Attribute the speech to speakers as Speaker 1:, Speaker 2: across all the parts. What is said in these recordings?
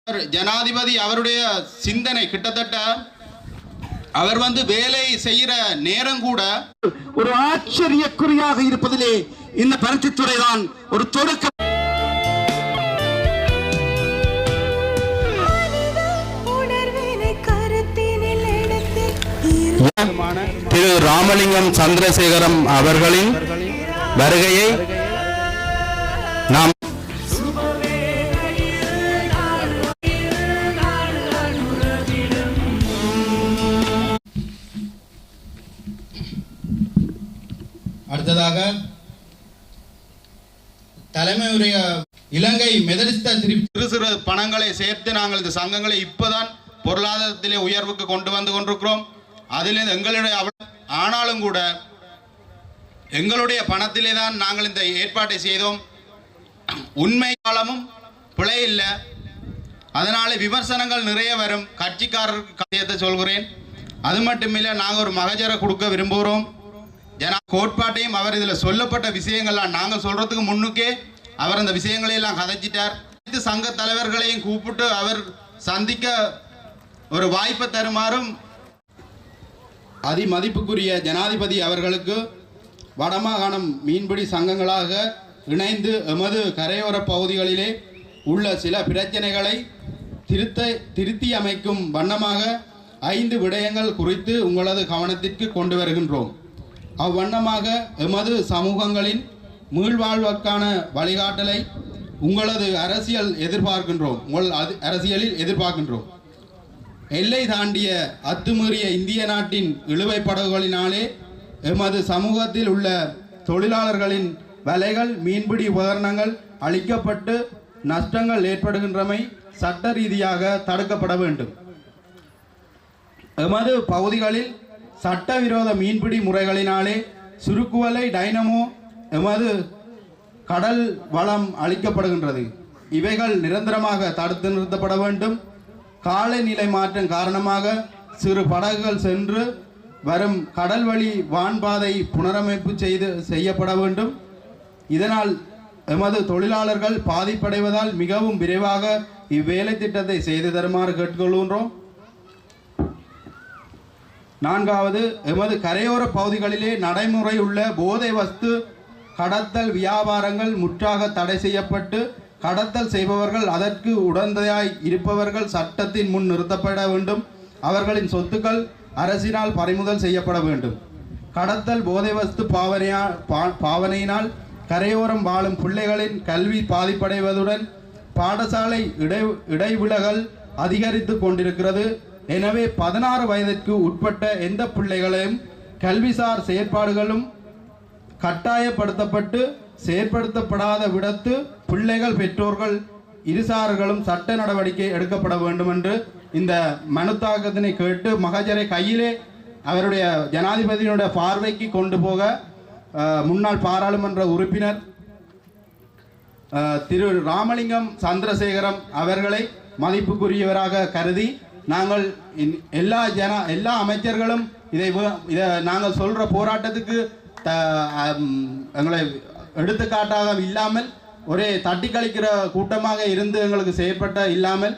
Speaker 1: ஜனாதிபதி அவருடைய சிந்தனை கிட்டத்தட்ட அவர் வேலை செய்கிற நேரம் கூட
Speaker 2: ஒரு ஆச்சரியக்குறியாக இருப்பதிலே இந்த பருத்தித்துறை தான் ஒரு தொடக்கம்.
Speaker 3: திரு ராமலிங்கம் சந்திரசேகரம் அவர்களின் வருகையை நாம்
Speaker 1: அடுத்ததாக தலைமை உரைய இலங்கை மெதடிஸ்த சிறு சிறு பணங்களை சேர்த்து நாங்கள் இந்த சங்கங்களை இப்பதான் பொருளாதாரத்திலே உயர்வுக்கு கொண்டு வந்து கொண்டிருக்கிறோம். அதில் எங்களுடைய ஆனாலும் கூட எங்களுடைய பணத்திலே தான் நாங்கள் இந்த ஏற்பாட்டை செய்தோம். உண்மை காலமும் பிழை இல்லை. அதனால விமர்சனங்கள் நிறைய வரும். கட்சிக்காரருக்கு சொல்கிறேன். அது மட்டுமில்லை, நாங்கள் ஒரு மகஜரை கொடுக்க விரும்புகிறோம். கோட்பாட்டையும் அவர் இதில் சொல்லப்பட்ட விஷயங்கள்லாம் நாங்கள் சொல்றதுக்கு முன்னுக்கே அவர் அந்த விஷயங்களை எல்லாம் கதைச்சிட்டார். சங்க தலைவர்களையும் கூப்பிட்டு அவர் சந்திக்க ஒரு வாய்ப்பை தருமாறும் அதிமதிப்புக்குரிய ஜனாதிபதி அவர்களுக்கு வடமாகாணம் மீன்பிடி சங்கங்களாக இணைந்து எமது கரையோர பகுதிகளிலே உள்ள சில பிரச்சனைகளை திருத்தி அமைக்கும் வண்ணமாக 5 விடயங்கள் குறித்து உங்களது கவனத்திற்கு கொண்டு வருகின்றோம். அவ்வண்ணமாக எமது சமூகங்களின் மீள்வாழ்வுக்கான வழிகாட்டலை உங்களது அரசியலில் எதிர்பார்க்கின்றோம். எல்லை தாண்டிய அத்துமீறிய இந்திய நாட்டின் இழுவை படகுகளினாலே எமது சமூகத்தில் உள்ள தொழிலாளர்களின் வலைகள், மீன்பிடி உபகரணங்கள் அழிக்கப்பட்டு நஷ்டங்கள் ஏற்படுகின்றமை சட்ட ரீதியாக தடுக்கப்பட வேண்டும். எமது பகுதிகளில் சட்டவிரோத மீன்பிடி முறைகளினாலே சுருக்குவலை, டைனமோ, எமது கடல் வளம் அளிக்கப்படுகின்றது. இவைகள் நிரந்தரமாக தடுத்து நிறுத்தப்பட வேண்டும். காலநிலை மாற்றம் காரணமாக சிறு படகுகள் சென்று வரும் கடல் வழி வான்பாதை புனரமைப்பு செய்யப்பட வேண்டும். இதனால் எமது தொழிலாளர்கள் பாதிப்படைவதால் மிகவும் விரைவாக இவ்வேலை திட்டத்தை செய்து தருமாறு கேட்டுக்கொள்கின்றோம். 4வது, எமது கரையோர பகுதிகளிலே நடைமுறை உள்ள போதை வஸ்து கடத்தல் வியாபாரங்கள் முற்றாக தடை செய்யப்பட்டு கடத்தல் செய்பவர்கள், அதற்கு உடந்தையாய் இருப்பவர்கள் சட்டத்தின் முன் நிறுத்தப்பட வேண்டும். அவர்களின் சொத்துக்கள் அரசினால் பறிமுதல் செய்யப்பட வேண்டும். கடத்தல் போதை வஸ்து பாவனையினால் கரையோரம் வாழும் பிள்ளைகளின் கல்வி பாதிப்படைவதுடன் பாடசாலை இடைவிலகல் அதிகரித்து கொண்டிருக்கிறது. எனவே 16 வயதிற்கு உட்பட்ட எந்த பிள்ளைகளையும் கல்விசார் செயற்பாடுகளும் கட்டாயப்படுத்தப்பட்டு செயற்படுத்தப்படாத விடத்து பிள்ளைகள், பெற்றோர்கள் இருசார்களும் சட்ட நடவடிக்கை எடுக்கப்பட வேண்டும் என்று இந்த மனுத்தாக்கத்தினை கேட்டு மகஜரை கையிலே அவருடைய ஜனாதிபதியினுடைய பார்வைக்கு கொண்டு போக முன்னாள் பாராளுமன்ற உறுப்பினர் திரு ராமலிங்கம் சந்திரசேகரம் அவர்களை மதிப்புக்குரியவராக கருதி நாங்கள் எல்லா அமைச்சர்களும் இதை நாங்கள் சொல்ற போராட்டத்துக்கு எங்களை எடுத்துக்காட்டாக இல்லாமல் ஒரே தட்டி கழிக்கிற கூட்டமாக இருந்து எங்களுக்கு செயற்பட்ட இல்லாமல்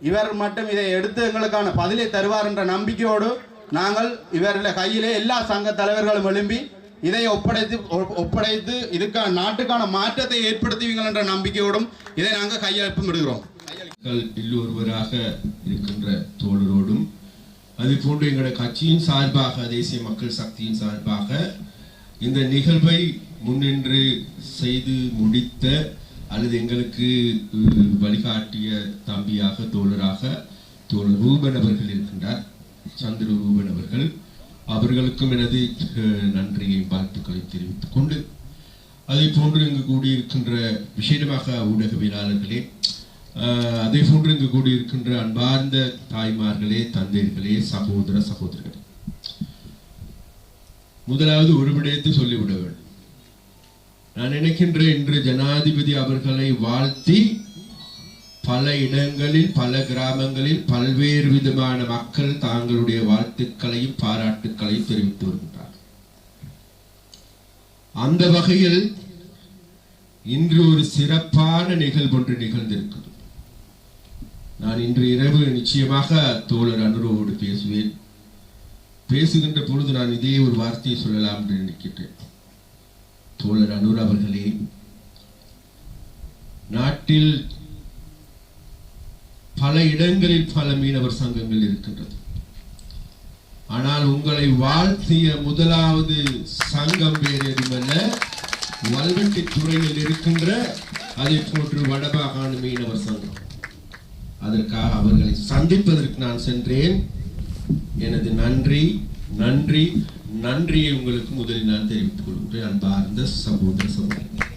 Speaker 1: இவர் மட்டும் இதை எடுத்து எங்களுக்கான பதிலை தருவார் என்ற நம்பிக்கையோடு நாங்கள் இவருடைய கையிலே எல்லா சங்க தலைவர்களும் எழும்பி இதை ஒப்படைத்து இதுக்கான நாட்டுக்கான மாற்றத்தை ஏற்படுத்துவீங்கள் என்ற நம்பிக்கையோடும் இதை நாங்கள் கையெழுப்பு விடுகிறோம்.
Speaker 4: ஒருவராக இருக்கின்ற தோழரோடும் அது போன்று எங்களுடைய கட்சியின் சார்பாக, தேசிய மக்கள் சக்தியின் சார்பாக இந்த நிகழ்வை முன்னின்று செய்து முடித்த அல்லது எங்களுக்கு வழிகாட்டிய தம்பியாக தோழர் ரூபன் அவர்கள் இருக்கின்றார், சந்திர ரூபன் அவர்கள். அவர்களுக்கும் எனது நன்றியையும் வாழ்த்துக்களை தெரிவித்துக் கொண்டு, அதே போன்று இங்கு கூடியிருக்கின்ற விசேடமாக ஊடகவியலாளர்களே, அதே போன்று இங்கு கூடியிருக்கின்ற அன்பார்ந்த தாய்மார்களே, தந்தையர்களே, சகோதர சகோதரர்களே, முதலாவது ஒரு விடயத்தை சொல்லிவிட வேண்டும். நான் நினைக்கின்ற இன்று ஜனாதிபதி அவர்களை வாழ்த்தி பல இடங்களில், பல கிராமங்களில் பல்வேறு விதமான மக்கள் தாங்களுடைய வாழ்த்துக்களையும் பாராட்டுக்களையும் தெரிவித்து வருகின்றார். அந்த வகையில் இன்று ஒரு சிறப்பான நிகழ்வு ஒன்று நிகழ்ந்திருக்கிறது. நான் இன்று இரவு நிச்சயமாக தோழர் அனுரோவோடு பேசுவேன். பேசுகின்ற பொழுது நான் இதே ஒரு வார்த்தையை சொல்லலாம் என்று நினைக்கின்றேன். தோழர் அனுர் அவர்களே, நாட்டில் பல இடங்களில் பல மீனவர் சங்கங்கள் இருக்கின்றது. ஆனால் உங்களை வாழ்த்திய முதலாவது சங்கம் வேறு எதுமல்ல, வல்வெட்டி துறையில் இருக்கின்ற அதை போன்று வடமாகாண மீனவர் சங்கம். அதற்காக அவர்களை சந்திப்பதற்கு நான் சென்றேன். எனது நன்றி நன்றி நன்றியை உங்களுக்கு முதலில் நான் தெரிவித்துக் கொள்கிறேன். அன்பார்ந்த சகோதர சகோதரர்களே,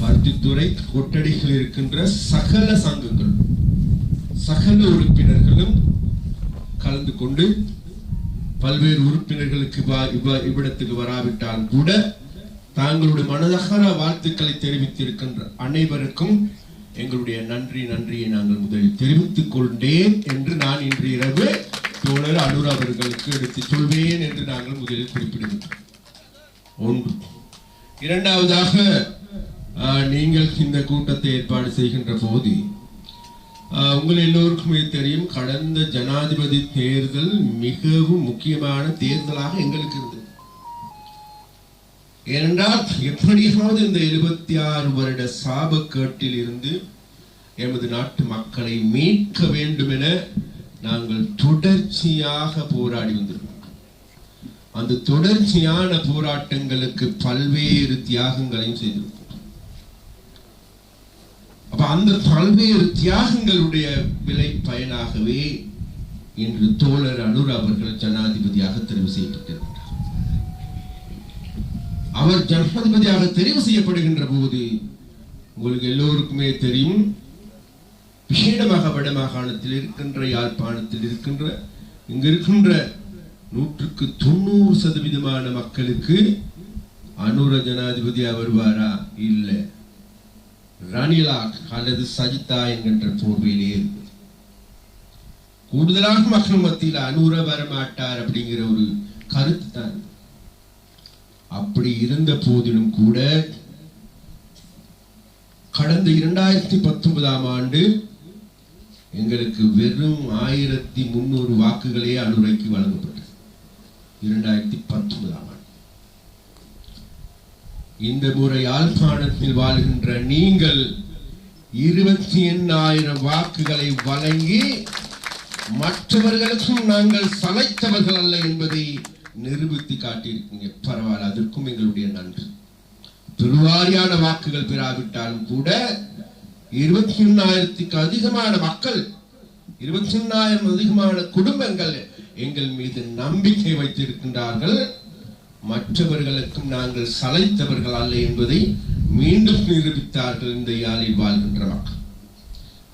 Speaker 4: பருத்தித்துறை கொட்டடியில் இருக்கின்ற சகல சங்கங்கள் சகல உறுப்பினர்களும் கலந்து கொண்டு பல்வேறு உறுப்பினர்களுக்கு இவ்விடத்துக்கு வராவிட்டாலும் கூட தாங்களுடைய மனதகர வாழ்த்துக்களை தெரிவித்திருக்கின்ற அனைவருக்கும் எங்களுடைய நன்றியை நாங்கள் முதலில் தெரிவித்துக் கொண்டேன் என்று நான் இன்று இரவு தோழர் அனுர் அவர்களுக்கு எடுத்துச் சொல்வேன் என்று நாங்கள் முதலில் குறிப்பிடுகின்றோம். ஒன்று. இரண்டாவதாக, நீங்கள் இந்த கூட்டத்தை ஏற்பாடு செய்கின்ற போது உங்கள் எல்லோருக்குமே தெரியும், கடந்த ஜனாதிபதி தேர்தல் மிகவும் முக்கியமான தேர்தலாக எங்களுக்கு இருந்தது. ஏனென்றால் எப்படியாவது இந்த 76 வருட சாபக்கேட்டில் இருந்து எமது நாட்டு மக்களை மீட்க வேண்டும் என நாங்கள் தொடர்ச்சியாக போராடி வந்திருக்கிறோம். அந்த தொடர்ச்சியான போராட்டங்களுக்கு பல்வேறு தியாகங்களையும் செய்திருக்கிறோம். அப்ப அந்த பல்வேறு தியாகங்களுடைய விலை பயனாகவே இன்று தோழர் அனுர் அவர்கள் ஜனாதிபதியாக தெரிவு செய்யப்பட்டிருக்கிறார். அவர் ஜனாதிபதியாக தெரிவு செய்யப்படுகின்ற போது உங்களுக்கு எல்லோருக்குமே தெரியும், விசேடமாக வடமாகாணத்தில் இருக்கின்ற யாழ்ப்பாணத்தில் இருக்கின்ற இங்க இருக்கின்ற 190% மக்களுக்கு அனுர ஜனாதிபதியா வருவாரா இல்ல ரணிலா அல்லது சஜிதா என்கின்ற போர்வையிலே இருக்கு. கூடுதலாக மக்கள் மத்தியில் அனுர வரமாட்டார் அப்படிங்கிற ஒரு கருத்து தான். அப்படி இருந்த போதிலும் கூட கடந்த 2019ஆம் ஆண்டு எங்களுக்கு வெறும் 1300 வாக்குகளே அனுரைக்கு வழங்கப்பட்டது. 2019ஆம் ஆண்டு. இந்த முறை யாழ்ப்பாணத்தில் வாழ்கின்ற நீங்கள் 28,000 வாக்குகளை வழங்கி மற்றவர்களுக்கும் நாங்கள் சளைத்தவர்கள் அல்ல என்பதை நிரூபித்து காட்டியிருக்கீங்க. பரவாயில்ல, அதற்கும் எங்களுடைய நன்றி. பெருவாரியான வாக்குகள் பெறாவிட்டாலும் கூட 21,000க்கு அதிகமான மக்கள், 21,000 அதிகமான குடும்பங்கள் எங்கள் மீது நம்பிக்கை வைத்திருக்கின்றார்கள். மற்றவர்களுக்கும் நாங்கள் சளைத்தவர்கள் அல்ல என்பதை மீண்டும் நிரூபித்தார்கள் இந்த யாழில் வாழ்கின்ற மக்கள்.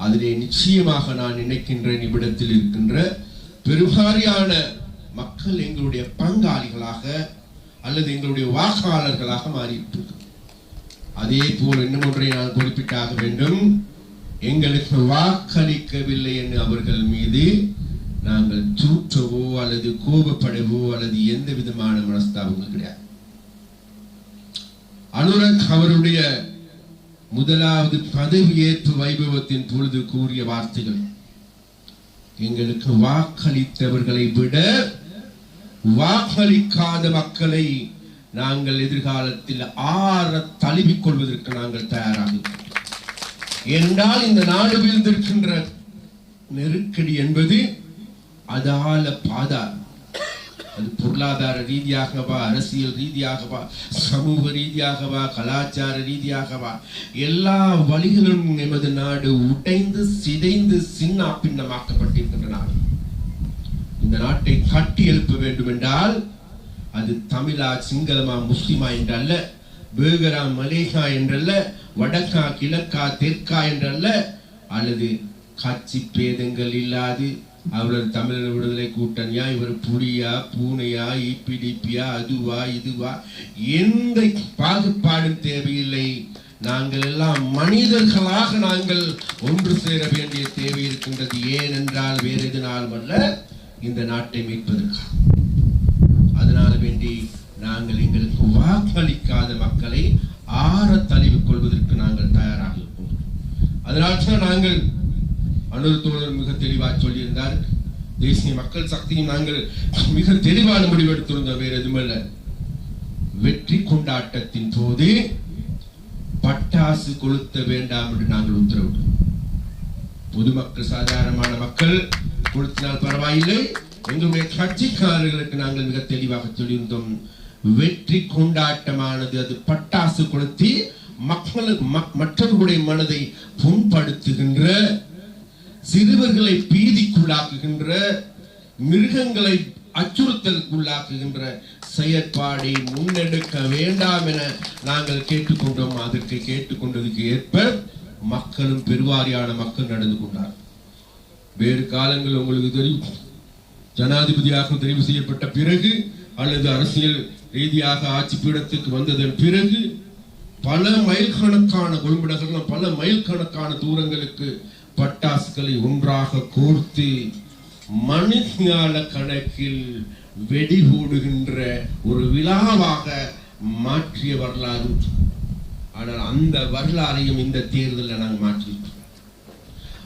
Speaker 4: அதிலே நிச்சயமாக நான் நினைக்கின்ற நிமிடத்தில் இருக்கின்ற பெருவாரியான மக்கள் எங்களுடைய பங்காளிகளாக அல்லது எங்களுடைய வாக்காளர்களாக மாறிவிட்டது. அதே போல் இன்னும் ஒன்றை நான் குறிப்பிட்டாக வேண்டும். எங்களுக்கு வாக்களிக்கவில்லை என்று அவர்கள் மீது நாங்கள் தூற்றவோ அல்லது கோபப்படவோ அல்லது எந்த விதமான மனஸ்தாபங்கள் கிடையாது. அனுரக் அவருடைய முதலாவது பதவியேற்பு வைபவத்தின் பொழுது கூறிய வார்த்தைகள், எங்களுக்கு வாக்களித்தவர்களை விட வாக்களிக்காத மக்களை நாங்கள் எதிர்காலத்தில் ஆற தழுவிக் கொள்வதற்கு நாங்கள் தயாராக இருக்கிறோம். என்றால் இந்த நாடு வீழ்ந்திருக்கின்ற நெருக்கடி என்பது அதால பாதார். அது பொருளாதார ரீதியாகவா, அரசியல் ரீதியாகவா, சமூக ரீதியாகவா, கலாச்சார ரீதியாகவா, எல்லா வழிகளிலும் எமது நாடு உடைந்து சிதைந்து சின்ன பின்னமாக்கப்பட்டிருக்கின்ற நாடு. இந்த நாட்டை கட்டி எழுப்ப வேண்டும் என்றால் அது தமிழா, சிங்களமா, முஸ்லிமா என்றல்ல, பேகரா, மலேகா என்றல்ல, வடக்கா, கிழக்கா, தெற்கா என்றல்ல, அல்லது காட்சி பேதங்கள் இல்லாது அவர் தமிழர் விடுதலை கூட்டணியா, இவர் புலியா, பூனையா, இபிடிபியா, அதுவா இதுவா, எந்த பாகுபாடும் தேவையில்லை. நாங்கள் எல்லாம் மனிதர்களாக நாங்கள் ஒன்று சேர வேண்டிய தேவை இருக்கின்றது. ஏனென்றால் வேறு எதனாலும் அல்ல, இந்த நாட்டை மீட்பதற்காக. அதனால வேண்டி நாங்கள் எங்களுக்கு வாக்களிக்காத மக்களை ஆற தழுவிக் கொள்வதற்கு நாங்கள் தயாராக இருப்போம். அதனால்தான் நாங்கள் அனுர் தோழர் மிக தெளிவாக சொல்லியிருந்தார், தேசிய மக்கள் சக்தியும் நாங்கள் மிக தெளிவான முடிவெடுத்திருந்தோம். வேறு எதுவுமல்ல, வெற்றி கொண்டாட்டத்தின் போது பட்டாசு கொளுத்த வேண்டாம் என்று நாங்கள் உத்தரவிட்டோம். பொதுமக்கள், சாதாரணமான மக்கள் கொளுத்தினால் பரவாயில்லை, எங்களுடைய கட்சிக்காரர்களுக்கு நாங்கள் மிக தெளிவாக சொல்லியிருந்தோம், வெற்றி கொண்டாட்டமானது அது பட்டாசு கொளுத்தி மற்றவர்களுடைய மனதை புண்படுத்துகின்ற, சிறுவர்களை பீதிக்குள்ளாக்குகின்ற, மிருகங்களை அச்சுறுத்தலுக்குள்ளாக்குகின்ற செயற்பாடை முன்னெடுக்க வேண்டாம் என நாங்கள் கேட்டுக்கொண்டோம். அதற்கு கேட்டுக்கொண்டதுக்கு ஏற்ப மக்களும் பெருவாரியான மக்கள் நடந்து கொண்டார். வேறு காலங்கள் உங்களுக்கு தெரியும், ஜனாதிபதியாக தெரிவு செய்யப்பட்ட பிறகு அல்லது அரசியல் ரீதியாக ஆட்சி பீடத்துக்கு வந்ததன் பிறகு பல மைல் கணக்கான கொள்முடர்கள், பல மைல் கணக்கான தூரங்களுக்கு பட்டாசுகளை ஒன்றாக கோர்த்து மணிஞான கணக்கில் வெடிபோடுகின்ற ஒரு விழாவாக மாற்றிய வரலாறு. ஆனால் அந்த வரலாறையும் இந்த தேர்தலில் நாங்கள் மாற்றிட்டோம்.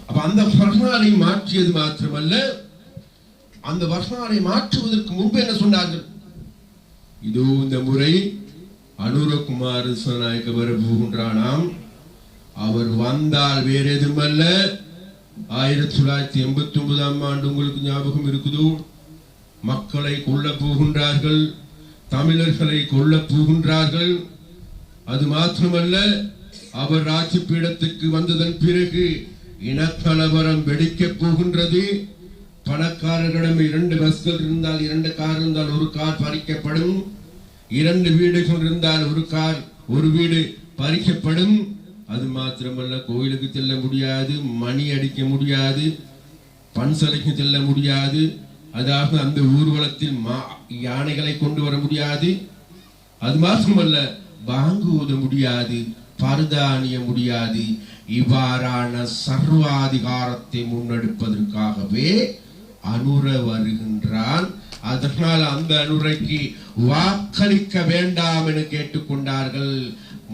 Speaker 4: அப்ப அந்த வரலாறை மாற்றியது மாத்திரமல்ல, அந்த வரலாறை மாற்றுவதற்கு முன்பு என்ன சொன்னார்கள், இதோ இந்த முறை அனுரகுமார் திசாநாயக்க வர போகின்றானாம், அவர் வந்தால் வேற எதுவுமல்ல, 1989 ஆண்டு உங்களுக்கு ஞாபகம் இருக்குதோ, மக்களை கொல்ல போகின்றார்கள், தமிழர்களை கொல்ல போகின்றார்கள். அது மாத்திரமல்ல, அவர் ஆட்சி பீடத்துக்கு வந்ததன் பிறகு இனக்கலவரம் வெடிக்கப் போகின்றது. பணக்காரர்களிடம் 2 பஸ்கள் இருந்தால் 2 கார் இருந்தால் 1 கார் பறிக்கப்படும், 2 வீடுகள் இருந்தால் 1 கார் 1 வீடு பறிக்கப்படும். அது மாத்திரமல்ல, கோயிலுக்கு செல்ல முடியாது, மணி அடிக்க முடியாது, பன்சலைக்கு செல்ல முடியாது, அதாவது அந்த ஊர்வலத்தில் யானைகளை கொண்டு வர முடியாது. அது மாத்திரமல்ல, பாங்கு ஓத முடியாது, பர்தா அணிய முடியாது. இவ்வாறான சர்வாதிகாரத்தை முன்னெடுப்பதற்காகவே அனுர வருகின்றான். அதனால் அந்த அனுரைக்கு வாக்களிக்க வேண்டாம் என கேட்டுக்கொண்டார்கள்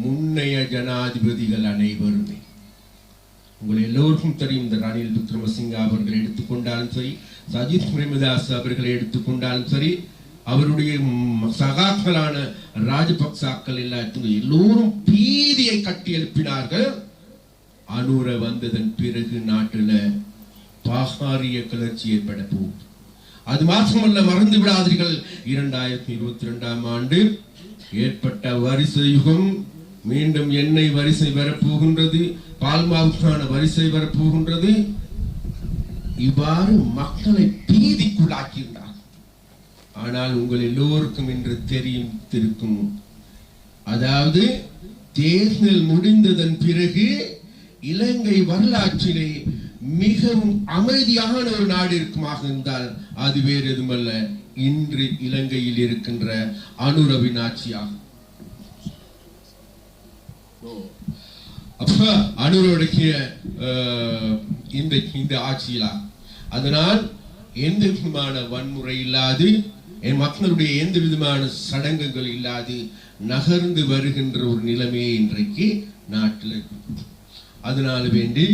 Speaker 4: முன்னைய ஜனாதிபதிகள் அனைவருமே. உங்கள் எல்லோருக்கும் தெரியும், இந்த ரணில் விக்ரமசிங்க அவர்கள் எடுத்துக்கொண்டாலும் சரி, சஜித் பிரேமதாஸ் அவர்களை எடுத்துக்கொண்டாலும் சரி, அவருடைய சகாக்களான ராஜபக்சாக்கள் எல்லோரும் பீதியை கட்டி எழுப்பினார்கள். அனுர வந்ததன் பிறகு நாட்டில் பாகாரிய கிளர்ச்சி ஏற்பட போகும். அது மாத்திரமல்ல, மறந்து விடாதீர்கள், 2022 ஆண்டு ஏற்பட்ட வரிசை யுகம் மீண்டும் எண்ணெய் வரிசை வரப்போகின்றது, பால்மாவுக்கான வரிசை வரப்போகின்றது. இவ்வாறு மக்களை பீதிக்குள்ளாக்கின்றார். ஆனால் உங்கள் எல்லோருக்கும் இன்று தெரியும், அதாவது தேர்தல் முடிந்ததன் பிறகு இலங்கை வரலாற்றிலே மிகவும் அமைதியான ஒரு நாடு இருக்குமாக இருந்தால் அது வேறு எதுமல்ல, இன்று இலங்கையில் இருக்கின்ற அனுரவின் ஆட்சியாகும். அப்ப அனுரோடைய இந்த ஆட்சியிலா, அதனால் எந்த விதமான வன்முறை இல்லாது, என் மக்களுடைய எந்த விதமான சடங்குகள் இல்லாது நகர்ந்து வருகின்ற ஒரு நிலைமையை இன்றைக்கு நாட்டில் இருக்கு. அதனால வேண்டி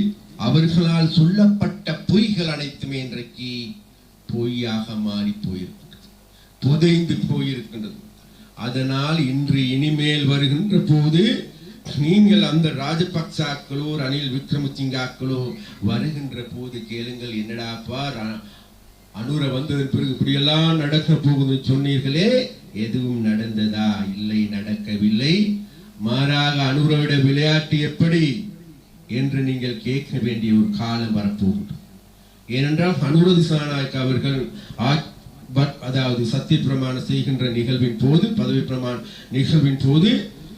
Speaker 4: அவர்களால் சொல்லப்பட்ட பொய்கள் அனைத்துமே இன்றைக்கு பொய்யாக மாறி போயிருக்கின்றது, புதைந்து போயிருக்கின்றது. அதனால் இன்று இனிமேல் வருகின்ற போது நீங்கள் அந்த ராஜபக்சாக்களோ ரணில் விக்ரமசிங்காக்களோ வருகின்ற போது கேளுங்கள், என்னடாப்பா அனுர வந்ததன் பிறகு இப்படியெல்லாம் நடக்க போகுது சொன்னீர்களே, எதுவும் நடந்ததா? இல்லை, நடக்கவில்லை. மாறாக அனுரோட விளையாட்டு எப்படி என்று நீங்கள் கேட்க வேண்டிய ஒரு காலம் வரப்போகுது. ஏனென்றால் அனுர திசாநாயக்க அவர்கள் அதாவது சத்திய பிரமாணம் செய்கின்ற நிகழ்வின் போது, பதவி பிரமாண நிகழ்வின் போது,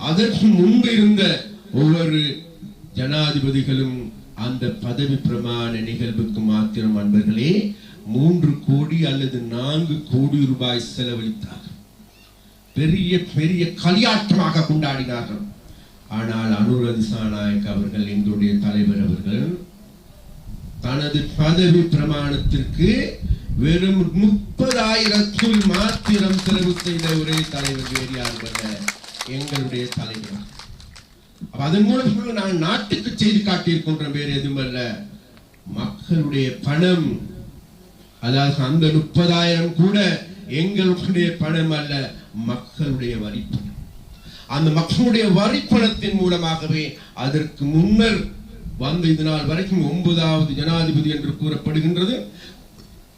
Speaker 4: அதற்கு முன்பு இருந்த ஒவ்வொரு ஜனாதிபதிகளும் அந்த பதவி பிரமாண நிகழ்வுக்கு மாத்திரம் அன்பர்களே 3 கோடி அல்லது 4 கோடி ரூபாய் செலவழித்தார்கள். பெரிய பெரிய களியாட்டமாக கொண்டாடினார்கள். ஆனால் அனுர திசாநாயக்க அவர்கள், எங்களுடைய தலைவர் அவர்கள், தனது பதவி பிரமாணத்திற்கு வெறும் 30,000 மாத்திரம் செலவு செய்த ஒரே தலைவர் வேறு யாரும் அல்ல, எங்களுடைய தலைவர். அதன் மூலமாக நான் நாட்டுக்கு செய்து காட்டியிருக்கின்ற வேறு எதுவும் அல்ல, மக்களுடைய பணம். அதாவது அந்த 30,000 கூட எங்களுடைய பணம் அல்ல, மக்களுடைய வரி பணம். அந்த மக்களுடைய வரி பணத்தின் மூலமாகவே அதற்கு முன்னர் வந்த இது நாள் வரைக்கும் 9வது ஜனாதிபதி என்று கூறப்படுகின்றது.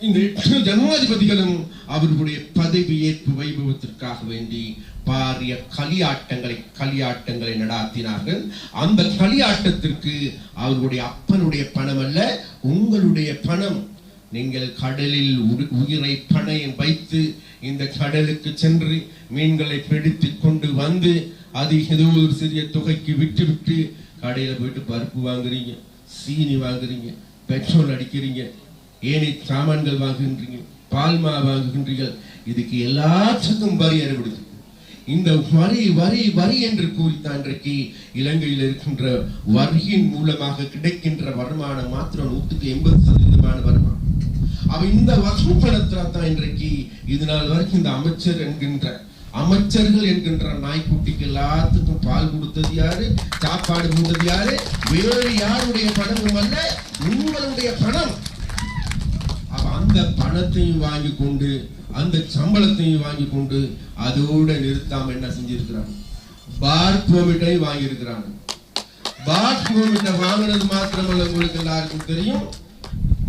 Speaker 4: இந்த 8 ஜனாதிபதிகளும் அவர்களுடைய பதவி ஏற்பு வைபவத்திற்காக வேண்டி பாரிய களியாட்டங்களை நடாத்தினார்கள். அந்த களியாட்டத்திற்கு அவர்களுடைய அப்பனுடைய பணம் அல்ல, உங்களுடைய பணம். நீங்கள் கடலில் உயிரை பணையம் வைத்து இந்த கடலுக்கு சென்று மீன்களை பிடித்து கொண்டு வந்து அது ஏதோ ஒரு சிறிய தொகைக்கு விட்டு கடையில போயிட்டு பருப்பு வாங்குறீங்க, சீனி வாங்குறீங்க, பெட்ரோல் அடிக்கிறீங்க, ஏனி சாமான்கள் வாங்குகின்றீங்க, பால்மா வாங்குகின்றீர்கள். இதுக்கு எல்லாத்துக்கும் வரி அறிவிடுது. இந்த வரி வரி வரி என்று கூறித்தான் இன்றைக்கு இலங்கையில் இருக்கின்ற வரியின் மூலமாக கிடைக்கின்ற வருமானம் மாத்திரம் 180% வருமானம். அவ இந்த வசூப்பணத்தில் தான் இன்றைக்கு இது நாள் வரைக்கும் இந்த அமைச்சர்கள் என்கின்ற நாய்க்குட்டிக்கு எல்லாத்துக்கும் பால் கொடுத்தது யாரு, சாப்பாடு கொடுத்தது யாரு? வேறு யாருடைய பணமும் அல்ல, உங்களுடைய பணம். அந்த பணத்தையும் வாங்கி கொண்டு அந்த சம்பளத்தையும் வாங்கி கொண்டு அதோட நிறுத்தாம என்ன செஞ்சிருக்கிறாங்க, பார் பெர்மிட்டையும் வாங்கி இருக்கிறாங்க. பார் பெர்மிட்டை வாங்கினது மாத்திரமல்ல, உங்களுக்கு எல்லாருக்கும் தெரியும்,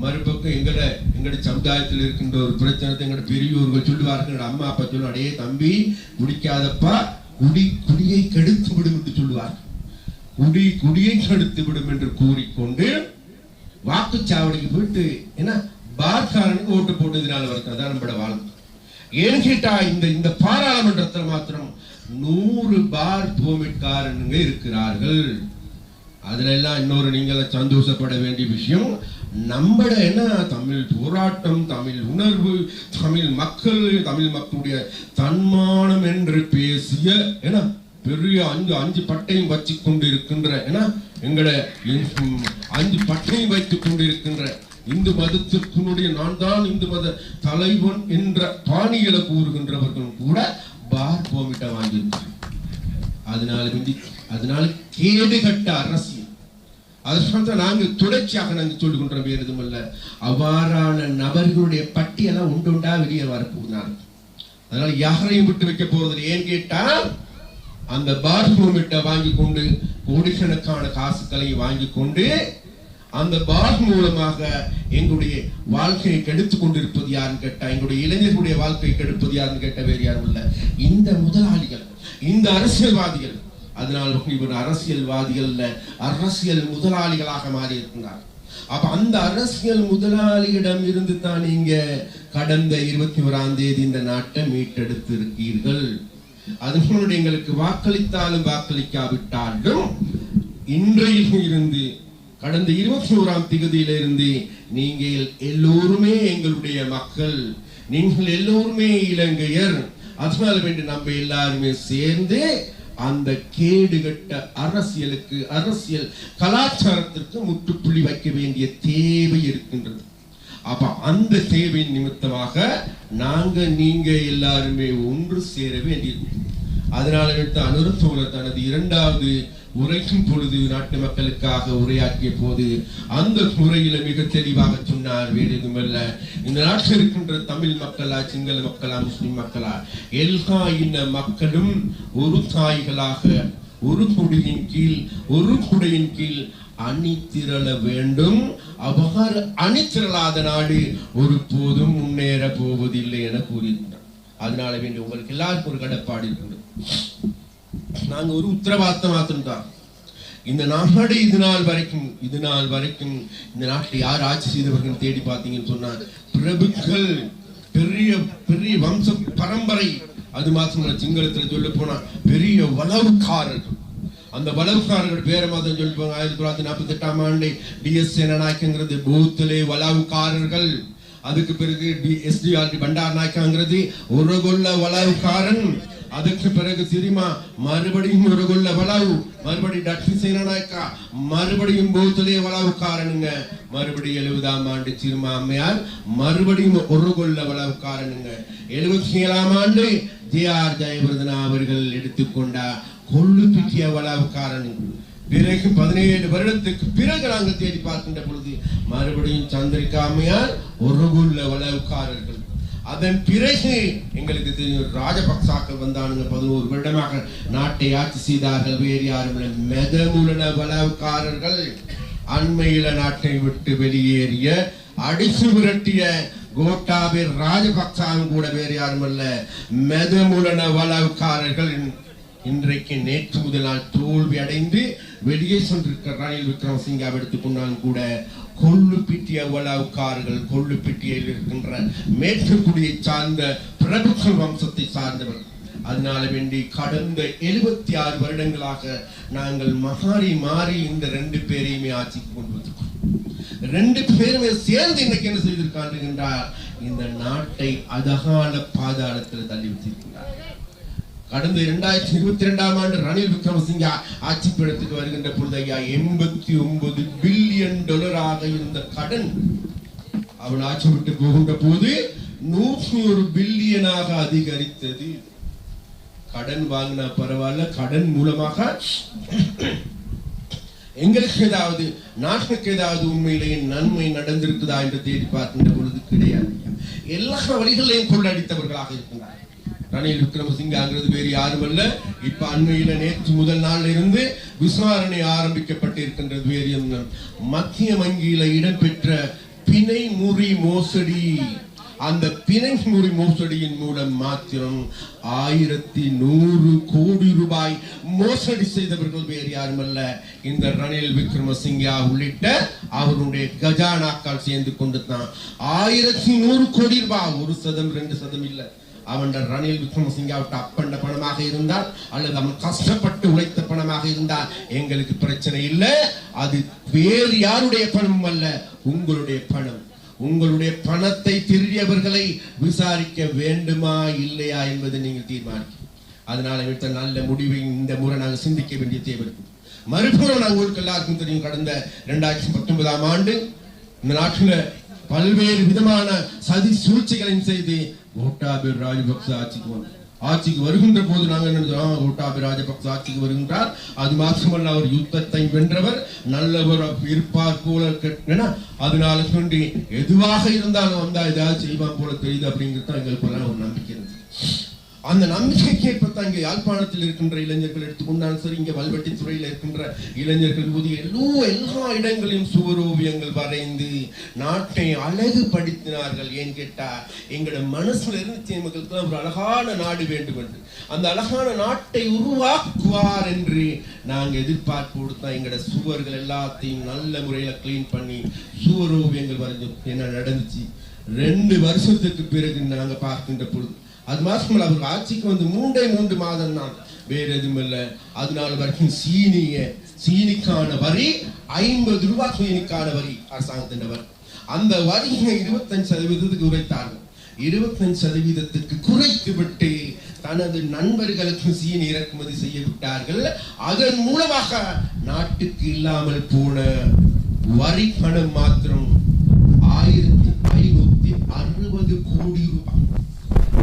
Speaker 4: மறுபக்கம் எங்கட சமுதாயத்தில் இருக்கின்ற ஒரு பிரச்சனை எங்கட பெரியோர்கள் சொல்லுவார்கள், அம்மா அப்பா சொல்லுவாங்க, அடே தம்பி குடிக்காதப்பா, குடியை கெடுத்து விடும் என்று சொல்லுவார்கள். குடியை கெடுத்து விடும் என்று கூறிக்கொண்டு வாக்குச்சாவடிக்கு போயிட்டு என்ன பார்காரனுக்கு ஓட்டு போட்டதுனால வரைக்கும் அதான் நம்மளோட வாழ்க்கை. ஏன்னு கேட்டா இந்த பாராளுமன்றத்தில் மாத்திரம் 100 பார் பெர்மிட்காரனுங்க இருக்கிறார்கள். அதுல எல்லாம் இன்னொரு நீங்கள சந்தோஷப்பட வேண்டிய விஷயம், நம்மட என்ன தமிழ் போராட்டம், தமிழ் உணர்வு, தமிழ் மக்களுடைய தன்மானம் என்று பேசிய என்ன பெரிய 5 பட்டையும் வச்சு கொண்டு இருக்கின்ற என்ன எங்கட 5 பட்டையும் வைத்துக் கொண்டு இருக்கின்ற இந்து மதத்திற்குனுடைய நான் தான் இந்து மத தலைவன் என்ற பாணியில கூறுகின்றவர்களும் கூட பார் பெர்மிட்டை வாங்கியிருக்கிறார். அதனால கேடுகட்ட அரசியல். அதனால நாங்கள் தொடர்ச்சியாக நாங்கள் சொல்லுகின்ற வேறு எதுவும் அல்ல, அவ்வாறான நபர்களுடைய பட்டியெல்லாம் உண்டா வெளியே வரப்போகிறார். அதனால யாரையும் விட்டு வைக்க போறது. ஏன் கேட்டா அந்த பார் பெர்மிட்டை வாங்கி கொண்டு கோடிக்கணக்கான காசுகளை வாங்கி கொண்டு அந்த பார் மூலமாக எங்களுடைய வாழ்க்கையை கெடுத்துக் கொண்டிருப்பது யாருன்னு கேட்டா, எங்களுடைய இளைஞர்களுடைய வாழ்க்கையை கெடுப்பது யாருன்னு கேட்ட வேறு யாரும் இல்ல, இந்த முதலாளிகள், இந்த அரசியல்வாதிகள். அதனால் இவர் அரசியல்வாதிகள் அரசியல் முதலாளிகளாக மாறி இருக்கிறார். அப்ப அந்த அரசியல் முதலாளியிடம் இருந்து தான் நீங்க கடந்த 21ஆம் தேதி இந்த நாட்டை மீட்டெடுத்து இருக்கீர்கள். அதனோடு எங்களுக்கு வாக்களித்தாலும் வாக்களிக்காவிட்டாலும் இன்றையில் இருந்து கடந்த 21ஆம் தேதியிலிருந்து நீங்கள் எல்லோருமே எங்களுடைய மக்கள், நீங்கள் எல்லோருமே இலங்கையர். அதனால வேண்டி நம்ம எல்லாருமே சேர்ந்து அந்த கேடுகட்ட அரசியலுக்கு, அரசியல் கலாச்சாரத்திற்கு முற்றுப்புள்ளி வைக்க வேண்டிய தேவை இருக்கின்றது. அப்ப அந்த தேவையின் நிமித்தமாக நீங்க எல்லாருமே ஒன்று சேர வேண்டியிருக்கும். அதனால அனுரத்தோல தனது 2வது உரைக்கும் பொழுது நாட்டு மக்களுக்காக உரையாற்றிய போது அந்த உரையில மிக தெளிவாக சொன்னார், வேறு எதுவுமல்ல, இந்த நாட்டில் இருக்கின்ற தமிழ் மக்களா, சிங்கள மக்களா, முஸ்லிம் மக்களா, எல்லா இன மக்களும் ஒரு தாய்களாக ஒரு கொடியின் கீழ், ஒரு குடையின் கீழ் அணிதிரள வேண்டும். அவ்வாறு அணிதிரளாத நாடு ஒரு போதும் முன்னேற போவதில்லை என கூறியிருக்கிறார். அதனால வேண்டிய உங்களுக்கு எல்லாருக்கும் ஒரு கடப்பாடு இருக்கின்றது. நாங்க ஒரு உத்தரவாதம் மாத்திருந்தார். இந்த நாடு இது நாள் வரைக்கும் இந்த நாட்டில் யார் ஆட்சி செய்தவர்கள் தேடி பார்த்தீங்கன்னு சொன்னா பிரபுக்கள், பெரிய பெரிய வம்ச பரம்பரை. அது மாத்திரம் சிங்களத்தில் சொல்ல போனா பெரிய வளவுக்காரர்கள். அந்த வளவுக்காரர்கள் பேர மாதம் சொல்லிப்பாங்க. 1948ஆம் ஆண்டு DS சேனநாயக்கங்கிறது பூத்திலே வளவுக்காரர்கள். அதுக்கு பிறகு SDR பண்டார் நாயக்கங்கிறது ஒரு கொல்ல வளவுக்காரன். அதுக்கு பிறகு தெரியுமா மறுபடியும் ஒரு கொல்ல வளவு, மறுபடியும் டட்சி சேனநாயக்கா, மறுபடியும் பூத்திலே வளவுக்காரனுங்க. மறுபடியும் 70ஆம் ஆண்டு சிறுமா அம்மையார் மறுபடியும் ஒரு கொல்ல வளவுக்காரனுங்க. 77ஆம் ஆண்டு JR ஜெயவர்தனா அவர்கள் எடுத்துக்கொண்ட கொள்ளு பிட்டிய வளவுக்காரன். பிறகு 17 வருடத்துக்கு பிறகு நாங்கள் தேடி பார்க்கின்ற பொழுது மறுபடியும் சந்திரிகா அம்மையார் ஒரு குள்ள வளவுக்காரர்கள். அதன் பிறகு எங்களுக்கு தெரியும் ராஜபக்சாக்கள் வந்தானுங்க. 11 வருடமாக நாட்டை ஆட்சி செய்தார்கள். வேறு யாரும் மெதமுலன வளவுக்காரர்கள். அண்மையில நாட்டை விட்டு வெளியேறிய அடிச்சு விரட்டிய கோட்டாபே ராஜபக்சாவும் கூட வேறு யாரும் அல்ல, மெதமுலன வளவுக்காரர்கள். இன்றைக்கு நேற்று முதல் நாள் தோல்வி அடைந்து வெளியே சென்றிருக்கிற ரணில் விக்ரமசிங்காவை எடுத்துக்கொண்டாலும் கூட கொள்ளு பிட்டிய வளவுக்காரர்கள், கொள்ளு பிட்டியில் இருக்கின்ற மேற்குடியை சார்ந்த பிரபுக்கள் வம்சத்தை சார்ந்தவர். அதனால வேண்டி கடந்த 76 வருடங்களாக நாங்கள் மாறி மாறி இந்த 2 பேரையுமே ஆட்சிக்கு கொண்டு வந்திருக்கோம். 2 பேருமே சேர்ந்து இன்னைக்கு என்ன செய்திருக்காங்க என்றால் இந்த நாட்டை அதகால பாதாளத்தில் தள்ளி வச்சிருக்கிறார். கடந்த 2022ஆம் ஆண்டு ரணில் விக்ரமசிங்க ஆட்சி பீடத்துக்கு வருகின்ற பொழுது $89 பில்லியன் இருந்த கடன் அவன் ஆட்சி விட்டு போகின்ற போது 101 பில்லியனாக அதிகரித்தது. கடன் வாங்கினா பரவாயில்ல, கடன் மூலமாக எங்களுக்கு ஏதாவது நாட்டுக்கு ஏதாவது உண்மையிலேயே நன்மை நடந்திருக்குதா என்று தேடி பார்க்கின்ற பொழுது கிடையாது. எல்லா வழிகளையும் கொள்ளடித்தவர்களாக இருக்கிறார். ரணில் விக்ரமசிங்காங்கிறது வேறு யாரும் அல்ல. இப்ப அண்மையில நேற்று முதல் நாள் இருந்து விசாரணை ஆரம்பிக்கப்பட்டிருக்கின்றது. வேறு மத்திய வங்கியில இடம்பெற்ற பிணை முறி மோசடி, அந்த பிணை முறி மோசடியின் மூலம் மாத்திரம் 1100 கோடி ரூபாய் மோசடி செய்தவர்கள் வேறு யாரும் அல்ல, இந்த ரணில் விக்ரமசிங்கா உள்ளிட்ட அவருடைய கஜானாக்கள் சேர்ந்து கொண்டு தான் 1100 கோடி ரூபாய். 1% 2% இல்ல. அவன் ரணில் விக்ரமசிங்காவிட்ட அப்பண்ட பணமாக இருந்தால் அல்லது அவன் கஷ்டப்பட்டு உழைத்த பணமாக இருந்தால் எங்களுக்கு பிரச்சனை இல்லை. அது வேறு யாருடைய பணமும் அல்ல, உங்களுடைய பணம். உங்களுடைய பணத்தை திருடியவர்களை விசாரிக்க வேண்டுமா இல்லையா என்பதை நீங்கள் தீர்மானிக்கும். அதனால எடுத்த நல்ல முடிவை இந்த முறை நாங்கள் சிந்திக்க வேண்டிய தேவை இருக்கு. மறுபுறம் நாங்கள் உங்களுக்கு எல்லாருக்கும் தெரியும், கடந்த 2019ஆம் ஆண்டு இந்த நாட்டில் பல்வேறு விதமான சதி சூழ்ச்சிகளையும் செய்து கோட்டாபே ராஜபக்ச ஆட்சிக்கு வருகின்ற போது நாங்கள் நினைச்சோம் கோட்டாபே ராஜபக்ச ஆட்சிக்கு வருகின்றார், அது மாத்திரமல்ல அவர் யுத்தத்தை வென்றவர், நல்லவர் இருப்பார் போல கேட்டா, அதனால சொல்லி எதுவாக இருந்தாலும் வந்தா ஏதாவது செய்வான் போல தெரியுது அப்படிங்கிறது எங்களுக்கு ஒரு நம்பிக்கை இருந்தது. அந்த நம்பிக்கைக்கு ஏற்பத்தான் இங்க யாழ்ப்பாணத்தில் இருக்கின்ற இளைஞர்கள் எடுத்துக்கொண்டாலும் சரி, இங்க வல்வெட்டி துறையில் இருக்கின்ற இளைஞர்கள் போது எல்லா இடங்களையும் சுவரோவியங்கள் வரைந்து நாட்டை அழகுபடுத்தினார்கள். ஏன் கேட்டா எங்களோட மனசுல இருந்து எங்களுக்கு ஒரு அழகான நாடு வேண்டும் என்று, அந்த அழகான நாட்டை உருவாக்குவார் என்று நாங்க எதிர்பார்ப்போடு தான் எங்களோட சுவர்கள் எல்லாத்தையும் நல்ல முறையில கிளீன் பண்ணி சுவரோவியங்கள் வரைஞ்சோம். என்ன நடந்துச்சு 2 வருஷத்துக்கு பிறகு நாங்க பார்க்கின்ற பொழுது, அது மாத்திரமல்ல அவர் ஆட்சிக்கு வந்து 3 மாதம் தான், வேற எதுவும் இல்லை. அதனால வரைக்கும் சீனிக்கான வரி 50 ரூபாய் சீனிக்கான வரி அரசாங்கத்தின் வரி. அந்த வரியை 25% உரைத்தார்கள். 25% குறைத்து விட்டு தனது நண்பர்களுக்கு சீனி இறக்குமதி செய்ய விட்டார்கள். அதன் மூலமாக நாட்டுக்கு இல்லாமல் போன வரி பணம் மாத்திரம் 1560 கோடி ரூபாய்.